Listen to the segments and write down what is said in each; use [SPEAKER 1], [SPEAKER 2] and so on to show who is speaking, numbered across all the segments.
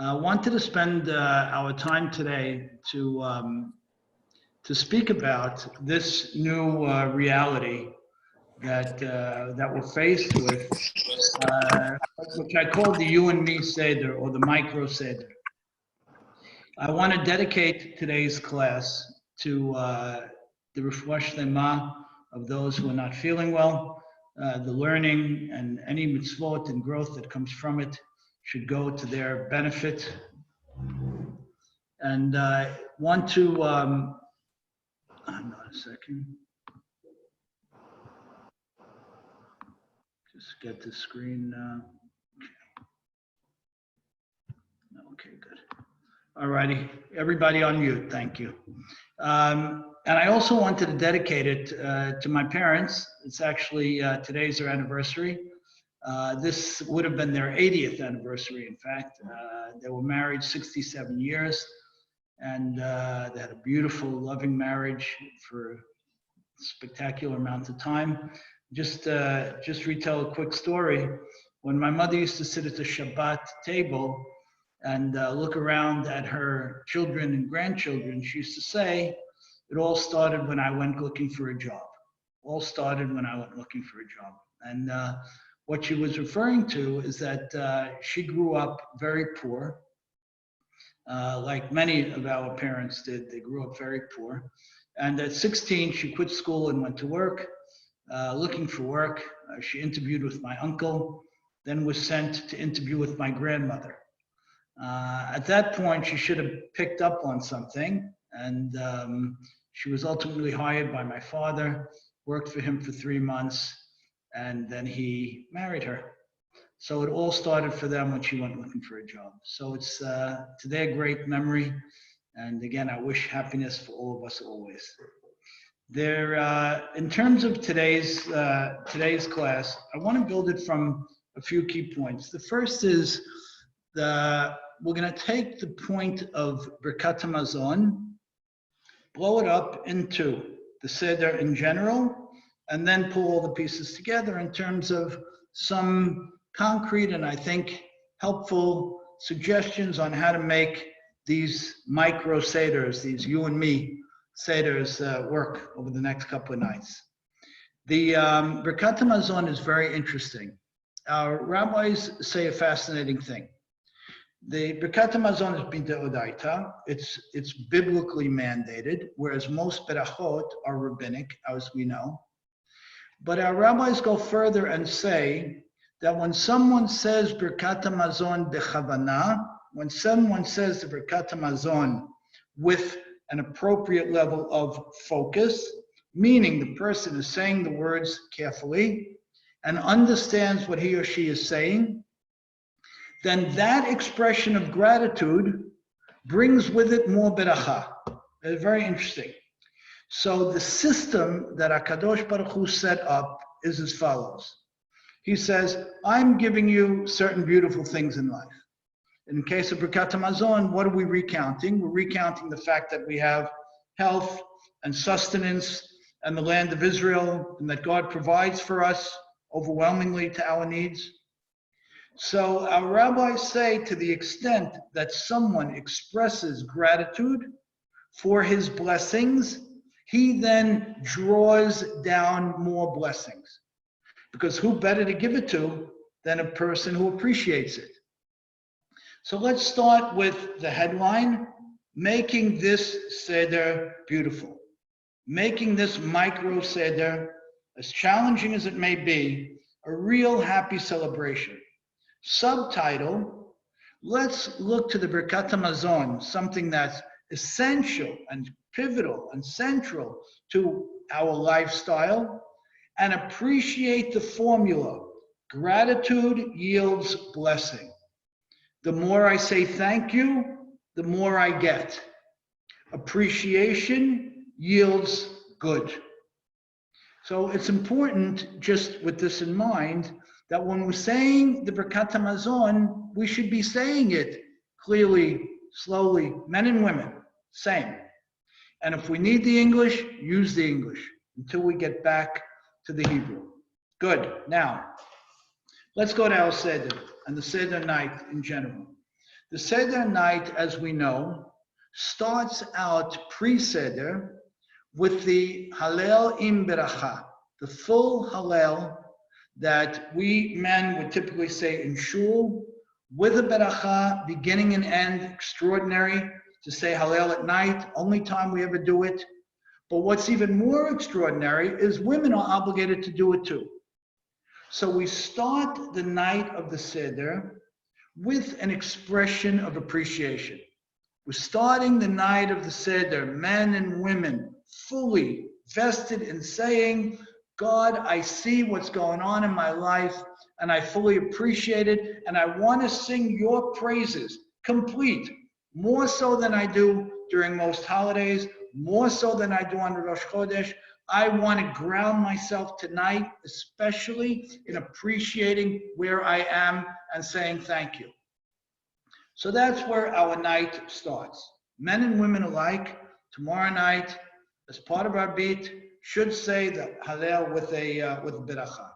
[SPEAKER 1] Wanted to spend our time today to speak about this new reality that we're faced with, which I call the you and me Seder, or the micro Seder. I want to dedicate today's class to the refuah shlema of those who are not feeling well. The learning and any mitzvot and growth that comes from it should go to their benefit. And I want to, hang on a second. Just get the screen. Okay, good. All righty, everybody on mute, thank you. And I also wanted to dedicate it to my parents. It's actually, today's their anniversary. This would have been their 80th anniversary, in fact. They were married 67 years, and they had a beautiful, loving marriage for a spectacular amount of time. Just retell a quick story. When my mother used to sit at the Shabbat table and look around at her children and grandchildren, she used to say, it all started when I went looking for a job. All started when I went looking for a job. And what she was referring to is that she grew up very poor, like many of our parents did. They grew up very poor. And at 16, she quit school and went to work, looking for work. She interviewed with my uncle, then was sent to interview with my grandmother. At that point, she should have picked up on something, and she was ultimately hired by my father, worked for him for 3 months, and then he married her. So it all started for them when she went looking for a job. So it's to their great memory, and again, I wish happiness for all of us always. There, in terms of today's class, I want to build it from a few key points. The first is we're going to take the point of Birkat HaMazon, blow it up into the Seder in general, and then pull all the pieces together in terms of some concrete and I think helpful suggestions on how to make these micro Seders, these you and me Seders work over the next couple of nights. The Birkat HaMazon is very interesting. Our rabbis say a fascinating thing. The Birkat HaMazon is b'deodaita. It's biblically mandated, whereas most berachot are rabbinic, as we know. But our rabbis go further and say that when someone says Birkat HaMazon b'chavana, when someone says the Birkat HaMazon with an appropriate level of focus, meaning the person is saying the words carefully and understands what he or she is saying, then that expression of gratitude brings with it more beracha. It's very interesting. So the system that HaKadosh Baruch Hu set up is as follows. He says, I'm giving you certain beautiful things in life. In case of Birkat HaMazon, what are we recounting? We're recounting the fact that we have health and sustenance and the land of Israel, and that God provides for us overwhelmingly to our needs. So our rabbis say, to the extent that someone expresses gratitude for his blessings, he then draws down more blessings. Because who better to give it to than a person who appreciates it? So let's start with the headline, making this Seder beautiful. Making this micro Seder, as challenging as it may be, a real happy celebration. Subtitle, let's look to the Birkat HaMazon, something that's essential and pivotal and central to our lifestyle, and appreciate the formula. Gratitude yields blessing. The more I say thank you, the more I get. Appreciation yields good. So it's important, just with this in mind, that when we're saying the Birkat HaMazon, we should be saying it clearly, slowly, men and women, same. And if we need the English, use the English until we get back to the Hebrew. Good. Now, let's go to our Seder and the Seder night in general. The Seder night, as we know, starts out pre-Seder with the Hallel im Beracha, the full Hallel that we men would typically say in shul, with a Beracha, beginning and end, extraordinary to say Hallel at night, only time we ever do it. But what's even more extraordinary is women are obligated to do it too. So we start the night of the Seder with an expression of appreciation. We're starting the night of the Seder, men and women, fully vested in saying, God, I see what's going on in my life, and I fully appreciate it, and I want to sing your praises, complete, more so than I do during most holidays, more so than I do on Rosh Chodesh. I want to ground myself tonight, especially in appreciating where I am and saying thank you. So that's where our night starts. Men and women alike, tomorrow night, as part of our beat, should say the Hallel with Beracha.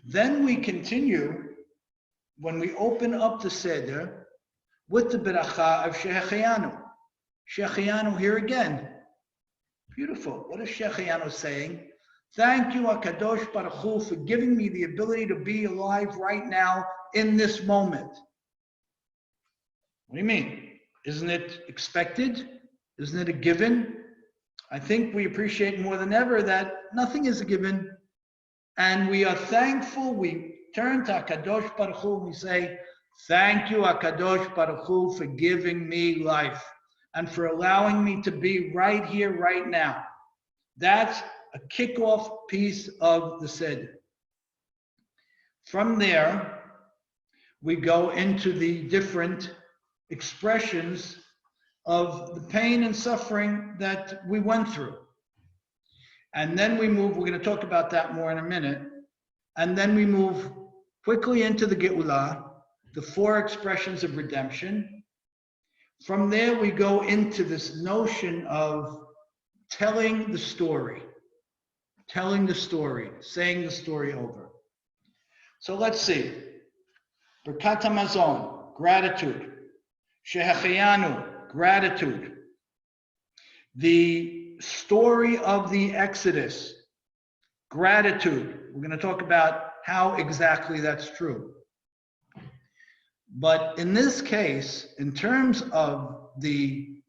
[SPEAKER 1] Then we continue, when we open up the Seder, with the Beracha of Shehechianu. Shehechianu here again. Beautiful. What is Shehechianu saying? Thank you, HaKadosh Baruch Hu, for giving me the ability to be alive right now in this moment. What do you mean? Isn't it expected? Isn't it a given? I think we appreciate more than ever that nothing is a given. And we are thankful. We turn to HaKadosh Baruch Hu and we say, thank you, HaKadosh Baruch Hu, for giving me life and for allowing me to be right here, right now. That's a kickoff piece of the Seder. From there, we go into the different expressions of the pain and suffering that we went through. And then we move, we're going to talk about that more in a minute. And then we move quickly into the Geulah, the 4 expressions of redemption. From there, we go into this notion of telling the story, saying the story over. So let's see. Birkat HaMazon, gratitude. Shehechianu, gratitude. The story of the Exodus, gratitude. We're going to talk about how exactly that's true. But in this case, in terms of the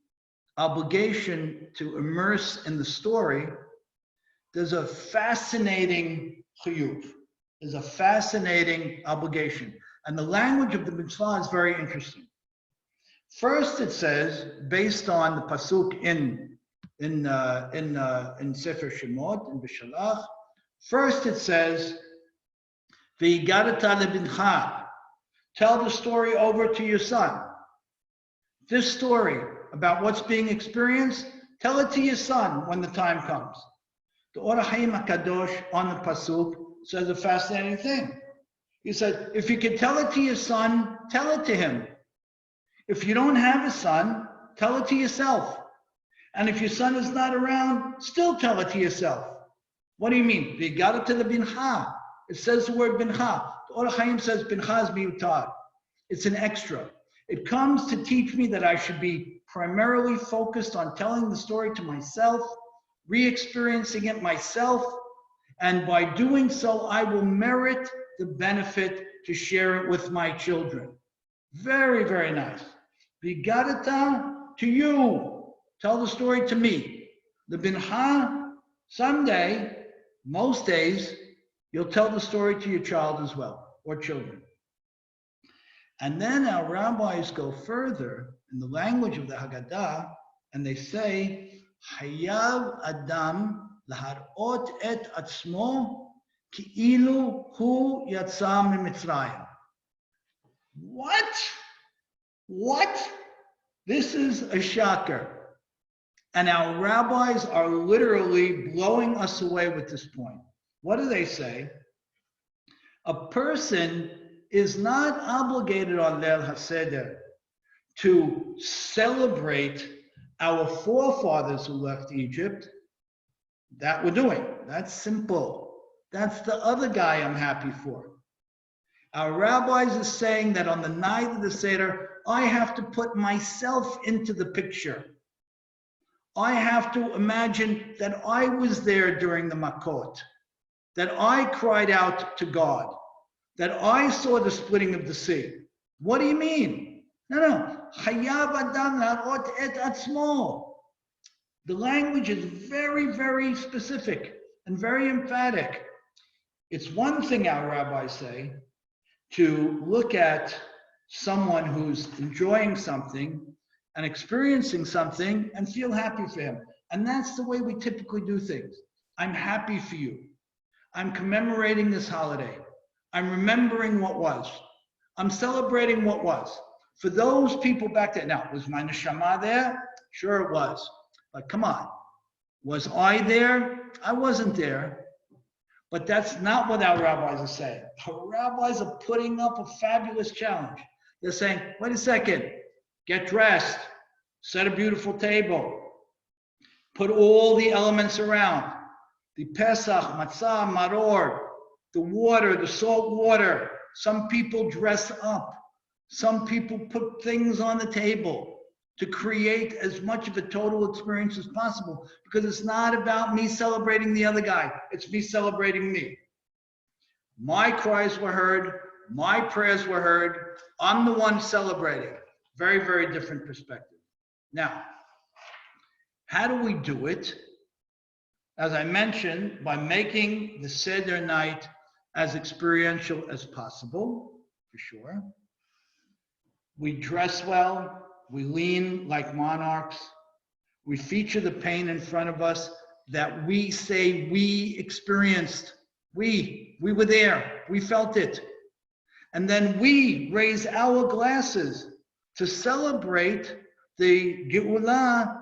[SPEAKER 1] obligation to immerse in the story, there's a fascinating chiyuv. There's a fascinating obligation. And the language of the mitzvah is very interesting. First, it says, based on the pasuk in Sefer Shemot, in B'Shalach, first it says, V'yigadata lebincha, tell the story over to your son. This story about what's being experienced, tell it to your son when the time comes. The Or HaChaim HaKadosh on the pasuk says a fascinating thing. He said, if you can tell it to your son, tell it to him. If you don't have a son, tell it to yourself. And if your son is not around, still tell it to yourself. What do you mean? You got it to the bincha. It says the word bincha. The Or HaChaim says bincha is miutar. It's an extra. It comes to teach me that I should be primarily focused on telling the story to myself, re-experiencing it myself, and by doing so, I will merit the benefit to share it with my children. Very, very nice. Vigadata to you. Tell the story to me. The bincha, someday, most days, you'll tell the story to your child as well, or children. And then our rabbis go further in the language of the Haggadah, and they say, Hayav Adam laharot et atzmo ki'ilu hu yatsa mimitzrayim. What? This is a shocker. And our rabbis are literally blowing us away with this point. What do they say? A person is not obligated on Leil HaSeder to celebrate our forefathers who left Egypt. That we're doing. That's simple. That's the other guy I'm happy for. Our rabbis are saying that on the night of the Seder, I have to put myself into the picture. I have to imagine that I was there during the Makot, that I cried out to God, that I saw the splitting of the sea. What do you mean? No. Chayav adam la'arot et atzmo. The language is very, very specific and very emphatic. It's one thing, our rabbis say, to look at someone who's enjoying something and experiencing something and feel happy for him. And that's the way we typically do things. I'm happy for you. I'm commemorating this holiday. I'm remembering what was. I'm celebrating what was. For those people back then, now, was my neshama there? Sure it was. But come on, was I there? I wasn't there. But that's not what our rabbis are saying. Our rabbis are putting up a fabulous challenge. They're saying, wait a second, get dressed, set a beautiful table, put all the elements around, the Pesach, matzah, maror, the water, the salt water. Some people dress up. Some people put things on the table to create as much of a total experience as possible, because it's not about me celebrating the other guy. It's me celebrating me. My cries were heard. My prayers were heard. I'm the one celebrating. Very, very different perspective. Now, how do we do it? As I mentioned, by making the Seder night as experiential as possible, for sure. We dress well. We lean like monarchs. We feature the pain in front of us that we say we experienced. We were there. We felt it. And then we raise our glasses to celebrate the Geulah,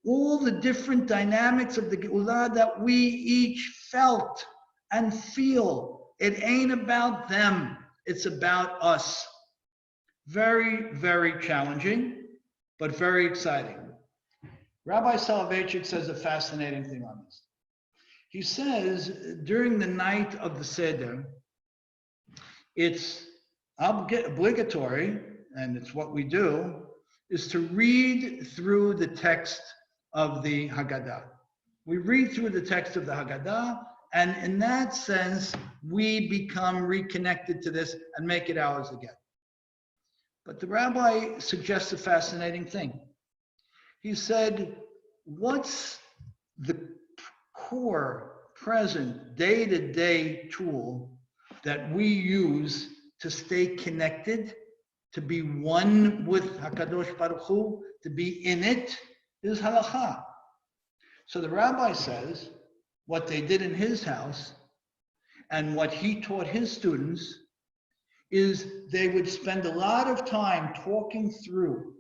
[SPEAKER 1] all the different dynamics of the Geulah that we each felt and feel. It ain't about them. It's about us. Very, very challenging, but very exciting. Rabbi Soloveitchik says a fascinating thing on this. He says during the night of the Seder, it's obligatory, and it's what we do, is to read through the text of the Haggadah. We read through the text of the Haggadah, and in that sense, we become reconnected to this and make it ours again. But the rabbi suggests a fascinating thing. He said, what's the core, present, day-to-day tool that we use to stay connected, to be one with HaKadosh Baruch Hu, to be in it, is halakha. So the rabbi says, what they did in his house and what he taught his students is they would spend a lot of time talking through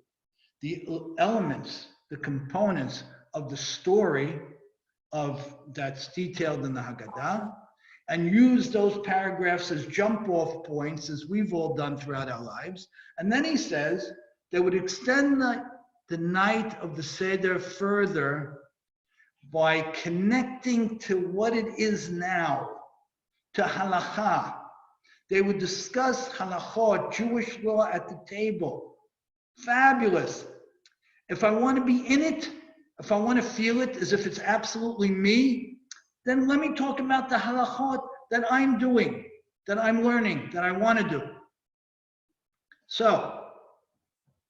[SPEAKER 1] the elements, the components of the story that's detailed in the Haggadah, and use those paragraphs as jump-off points, as we've all done throughout our lives. And then he says they would extend the night of the Seder further by connecting to what it is now, to halakha. They would discuss halachot, Jewish law at the table. Fabulous. If I want to be in it, if I want to feel it as if it's absolutely me, then let me talk about the halachot that I'm doing, that I'm learning, that I want to do. So,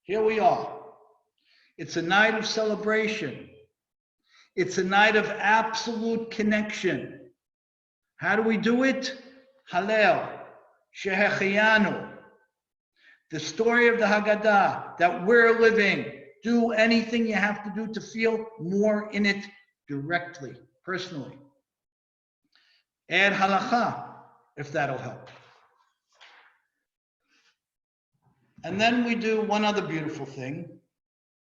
[SPEAKER 1] here we are. It's a night of celebration. It's a night of absolute connection. How do we do it? Hallel, Shehecheyanu. The story of the Haggadah that we're living. Do anything you have to do to feel more in it directly, personally. Add halakha, if that'll help. And then we do one other beautiful thing.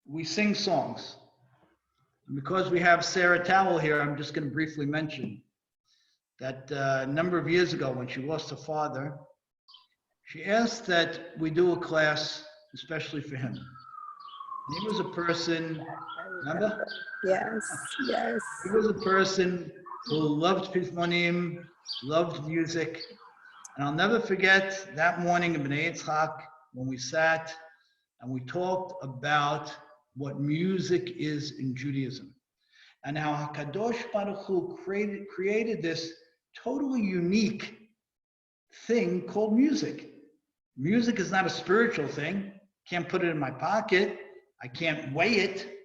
[SPEAKER 1] We sing songs. And because we have Sarah Towell here, I'm just going to briefly mention that a number of years ago when she lost her father, she asked that we do a class especially for him. He was a person, remember?
[SPEAKER 2] Yes, yes.
[SPEAKER 1] He was a person who loved Pizmonim, loved music. And I'll never forget that morning in Bnei Yitzchak when we sat and we talked about what music is in Judaism, and how HaKadosh Baruch Hu created this totally unique thing called music. Music is not a spiritual thing. Can't put it in my pocket. I can't weigh it.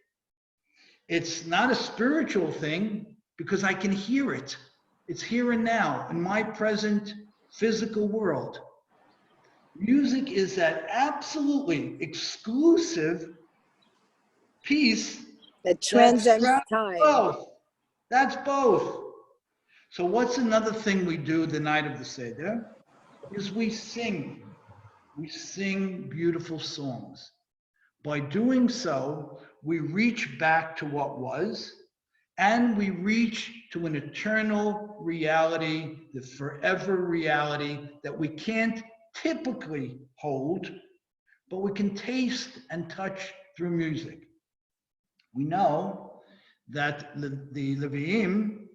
[SPEAKER 1] It's not a spiritual thing because I can hear it. It's here and now in my present physical world. Music is that absolutely exclusive piece
[SPEAKER 2] that transcends
[SPEAKER 1] that's
[SPEAKER 2] time.
[SPEAKER 1] both. That's both. So what's another thing we do the night of the Seder? Is we sing. We sing beautiful songs. By doing so, we reach back to what was, and we reach to an eternal reality, the forever reality that we can't typically hold, but we can taste and touch through music. We know that the Leviim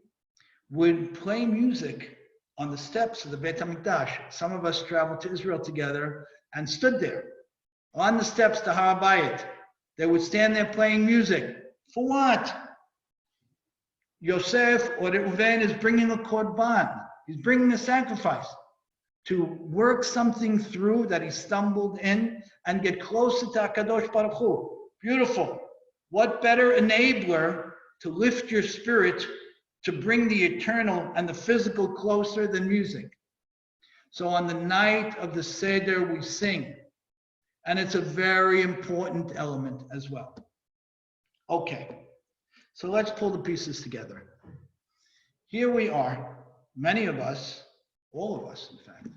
[SPEAKER 1] would play music on the steps of the Beit HaMikdash. Some of us traveled to Israel together and stood there on the steps to Har Bayit. They would stand there playing music. For what? Yosef or Reuven is bringing a korban. He's bringing a sacrifice to work something through that he stumbled in and get closer to HaKadosh Baruch Hu. Beautiful. What better enabler to lift your spirit, to bring the eternal and the physical closer than music? So on the night of the Seder, we sing. And it's a very important element as well. Okay, so let's pull the pieces together. Here we are, many of us, all of us in fact,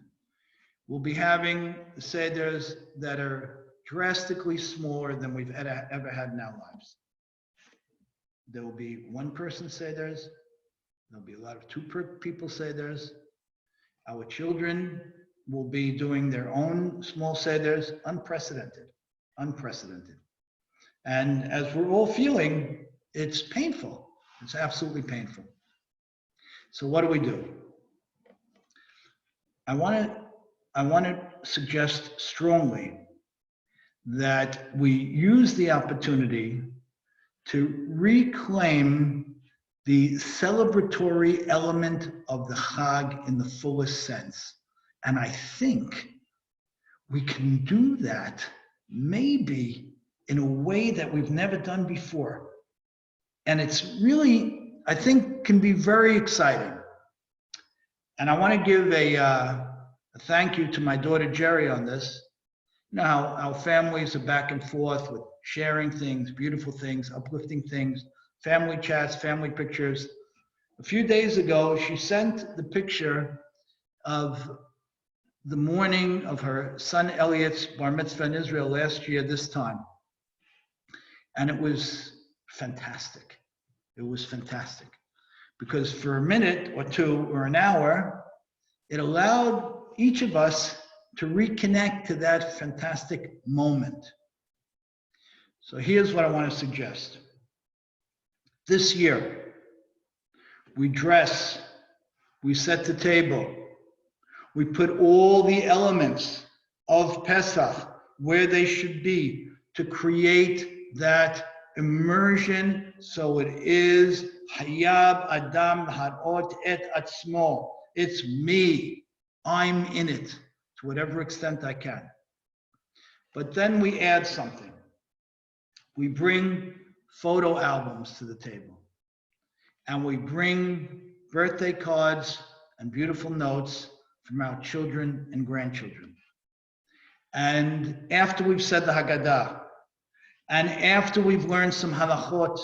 [SPEAKER 1] will be having Seders that are drastically smaller than we've ever had in our lives. There will be one-person Seders. There'll be a lot of two-people Seders. Our children will be doing their own small Seders, unprecedented. And as we're all feeling, it's painful. It's absolutely painful. So what do? I want to suggest strongly that we use the opportunity to reclaim the celebratory element of the Chag in the fullest sense. And I think we can do that maybe in a way that we've never done before. And it's really, I think, can be very exciting. And I want to give a thank you to my daughter Jerry on this. You know how our families are back and forth with sharing things, beautiful things, uplifting things, family chats, family pictures. A few days ago, she sent the picture of the morning of her son Elliot's bar mitzvah in Israel last year, this time. And it was fantastic. It was fantastic. Because for a minute or two or an hour, it allowed each of us to reconnect to that fantastic moment. So here's what I want to suggest. This year, we dress, we set the table, we put all the elements of Pesach where they should be to create that immersion. So it is Hayab Adam Harot et Atzmo. It's me. I'm in it to whatever extent I can. But then we add something. We bring photo albums to the table. And we bring birthday cards and beautiful notes from our children and grandchildren. And after we've said the Haggadah, and after we've learned some halachot,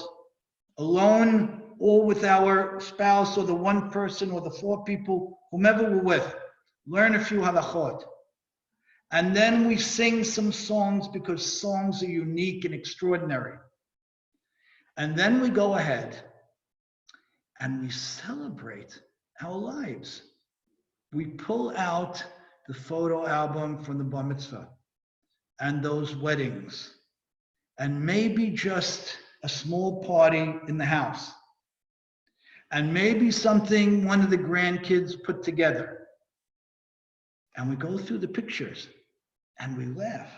[SPEAKER 1] alone or with our spouse or the one person or the four people, whomever we're with, learn a few halachot. And then we sing some songs because songs are unique and extraordinary. And then we go ahead and we celebrate our lives. We pull out the photo album from the bar mitzvah and those weddings and maybe just a small party in the house and maybe something one of the grandkids put together. And we go through the pictures and we laugh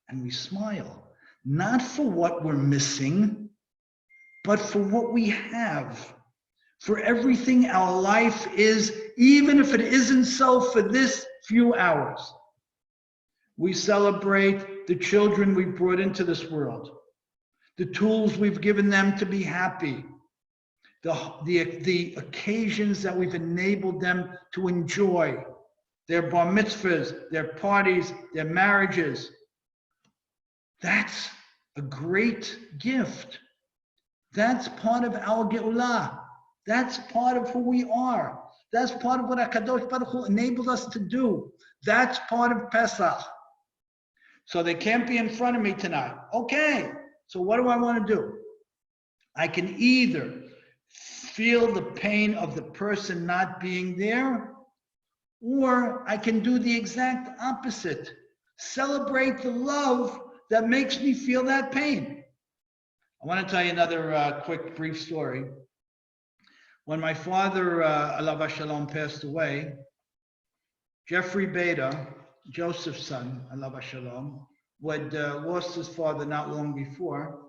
[SPEAKER 1] and we smile, not for what we're missing, but for what we have, for everything our life is, even if it isn't so for this few hours. We celebrate the children we brought into this world, the tools we've given them to be happy, the occasions that we've enabled them to enjoy, their bar mitzvahs, their parties, their marriages. That's a great gift. That's part of our Geulah. That's part of who we are. That's part of what HaKadosh Baruch Hu enabled us to do. That's part of Pesach. So they can't be in front of me tonight. Okay, so what do I want to do? I can either feel the pain of the person not being there, or I can do the exact opposite. Celebrate the love that makes me feel that pain. I want to tell you another quick, brief story. When my father, Alav Shalom, passed away, Jeffrey Beda, Joseph's son, Alav Shalom, who had lost his father not long before,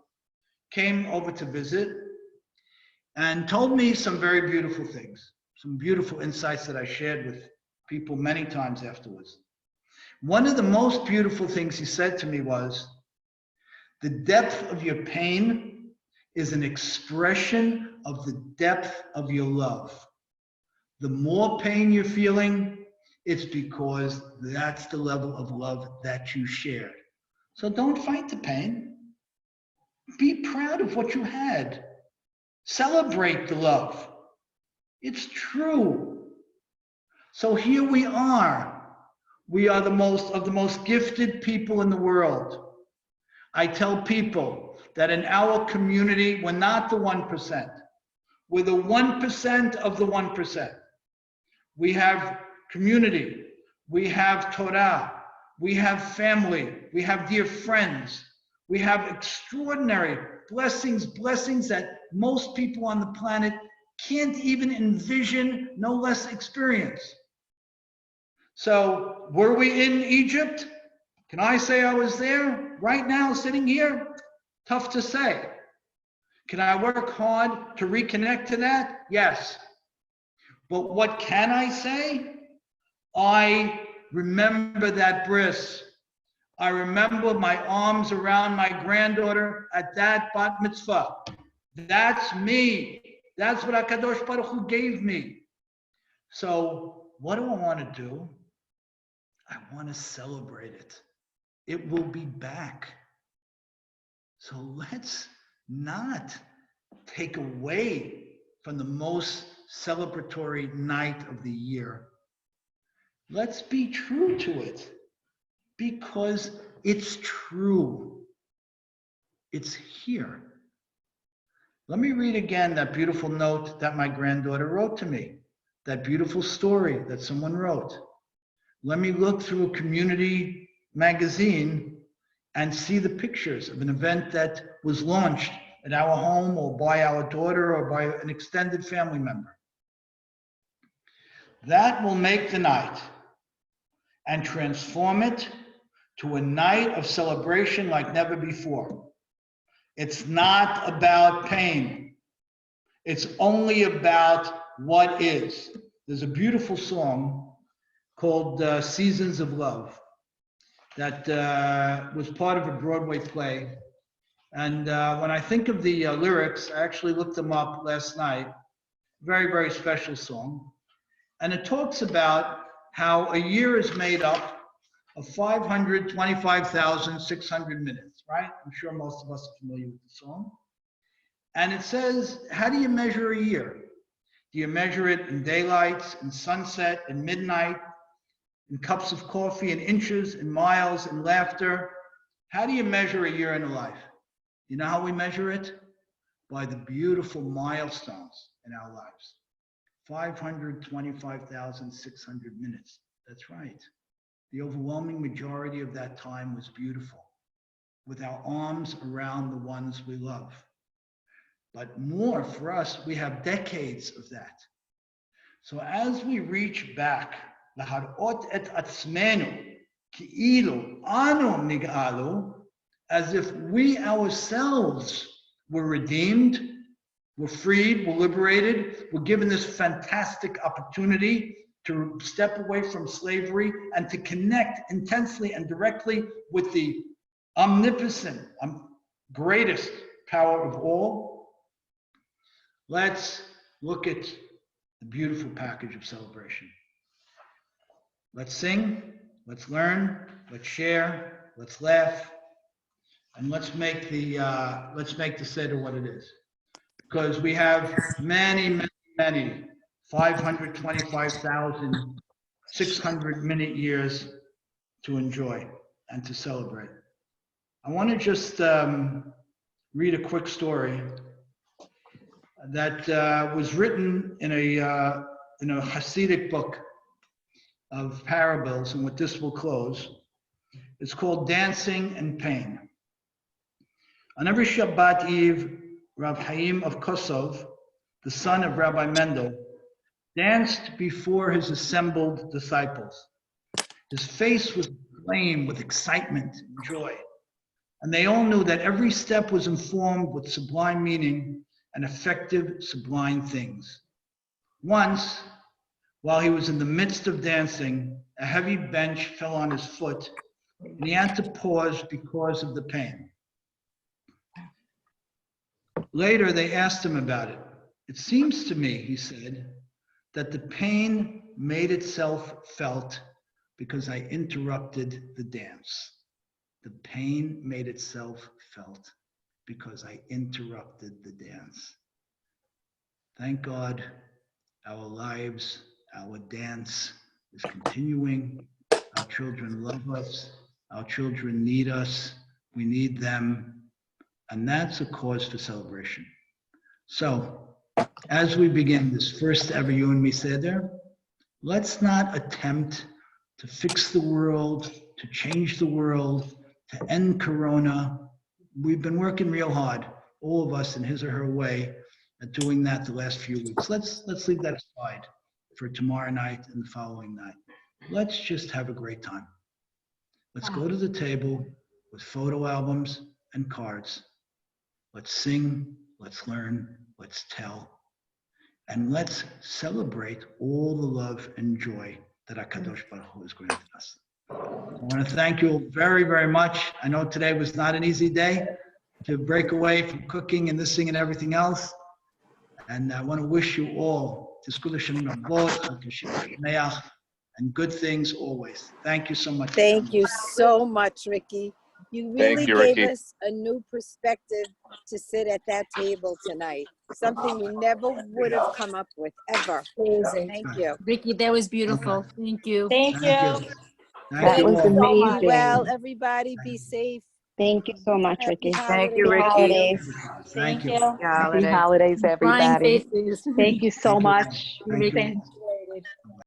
[SPEAKER 1] came over to visit and told me some very beautiful things, some beautiful insights that I shared with people many times afterwards. One of the most beautiful things he said to me was, the depth of your pain is an expression of the depth of your love. The more pain you're feeling, it's because that's the level of love that you shared. So don't fight the pain. Be proud of what you had. Celebrate the love. It's true. So here we are. We are the most gifted people in the world. I tell people that in our community, we're not the 1%. We're the 1% of the 1%. We have community. We have Torah. We have family. We have dear friends. We have extraordinary blessings that most people on the planet can't even envision, no less experience. So were we in Egypt? Can I say I was there right now, sitting here? Tough to say. Can I work hard to reconnect to that? Yes. But what can I say? I remember that bris. I remember my arms around my granddaughter at that bat mitzvah. That's me. That's what HaKadosh Baruch Hu gave me. So what do I want to do? I want to celebrate it. It will be back. So let's not take away from the most celebratory night of the year. Let's be true to it because it's true. It's here. Let me read again that beautiful note that my granddaughter wrote to me, that beautiful story that someone wrote. Let me look through a community magazine and see the pictures of an event that was launched at our home or by our daughter or by an extended family member. That will make the night and transform it to a night of celebration like never before. It's not about pain. It's only about what is. There's a beautiful song called Seasons of Love that was part of a Broadway play. And when I think of the lyrics, I actually looked them up last night. Very, very special song. And it talks about how a year is made up of 525,600 minutes, right? I'm sure most of us are familiar with the song. And it says, how do you measure a year? Do you measure it in daylights, in sunset, in midnight, in cups of coffee, in inches, in miles, in laughter? How do you measure a year in a life? You know how we measure it? By the beautiful milestones in our lives. 525,600 minutes. That's right. The overwhelming majority of that time was beautiful, with our arms around the ones we love. But more for us, we have decades of that. So as we reach back, laharot et atzmenu, Ki'ilu anu nig'alu, as if we ourselves were redeemed, were freed, were liberated, were given this fantastic opportunity to step away from slavery and to connect intensely and directly with the omnipotent, greatest power of all. Let's look at the beautiful package of celebration. Let's sing, let's learn, let's share, let's laugh, and let's make the Seder what it is. Because we have many 525,600 minute years to enjoy and to celebrate. I want to just read a quick story that was written in a Hasidic book of parables, and with this will close. It's called Dancing and Pain. On every Shabbat Eve, Rav Chaim of Kosov, the son of Rabbi Mendel, danced before his assembled disciples. His face was aflame with excitement and joy, and they all knew that every step was informed with sublime meaning and effective sublime things. Once, while he was in the midst of dancing, a heavy bench fell on his foot, and he had to pause because of the pain. Later, they asked him about it. It seems to me, he said, that the pain made itself felt because I interrupted the dance. The pain made itself felt because I interrupted the dance. Thank God, our lives, our dance is continuing. Our children love us. Our children need us. We need them. And that's a cause for celebration. So, as we begin this first ever You and Me Seder, let's not attempt to fix the world, to change the world, to end Corona. We've been working real hard, all of us in his or her way, at doing that the last few weeks. Let's leave that aside for tomorrow night and the following night. Let's just have a great time. Let's go to the table with photo albums and cards. Let's sing, let's learn, let's tell, and let's celebrate all the love and joy that HaKadosh Baruch Hu has granted us. I want to thank you all very, very much. I know today was not an easy day to break away from cooking and this thing and everything else. And I want to wish you all and good things always. Thank you so much.
[SPEAKER 2] Thank you so much, Ricky. You really gave us a new perspective to sit at that table tonight. Something we never would have come up with, ever.
[SPEAKER 3] Amazing.
[SPEAKER 2] Thank you.
[SPEAKER 3] Ricky, that was beautiful. Thank you.
[SPEAKER 4] Thank you.
[SPEAKER 2] Thank
[SPEAKER 4] was
[SPEAKER 2] you.
[SPEAKER 4] amazing.
[SPEAKER 2] Be well, everybody. Be safe.
[SPEAKER 4] Thank you so much, Ricky.
[SPEAKER 3] Thank you,
[SPEAKER 4] Happy
[SPEAKER 3] Ricky.
[SPEAKER 4] holidays.
[SPEAKER 1] Thank you.
[SPEAKER 4] Happy holidays,
[SPEAKER 3] Crying
[SPEAKER 4] everybody.
[SPEAKER 3] faces.
[SPEAKER 4] Thank you so much.
[SPEAKER 1] Thank you.
[SPEAKER 3] Ricky.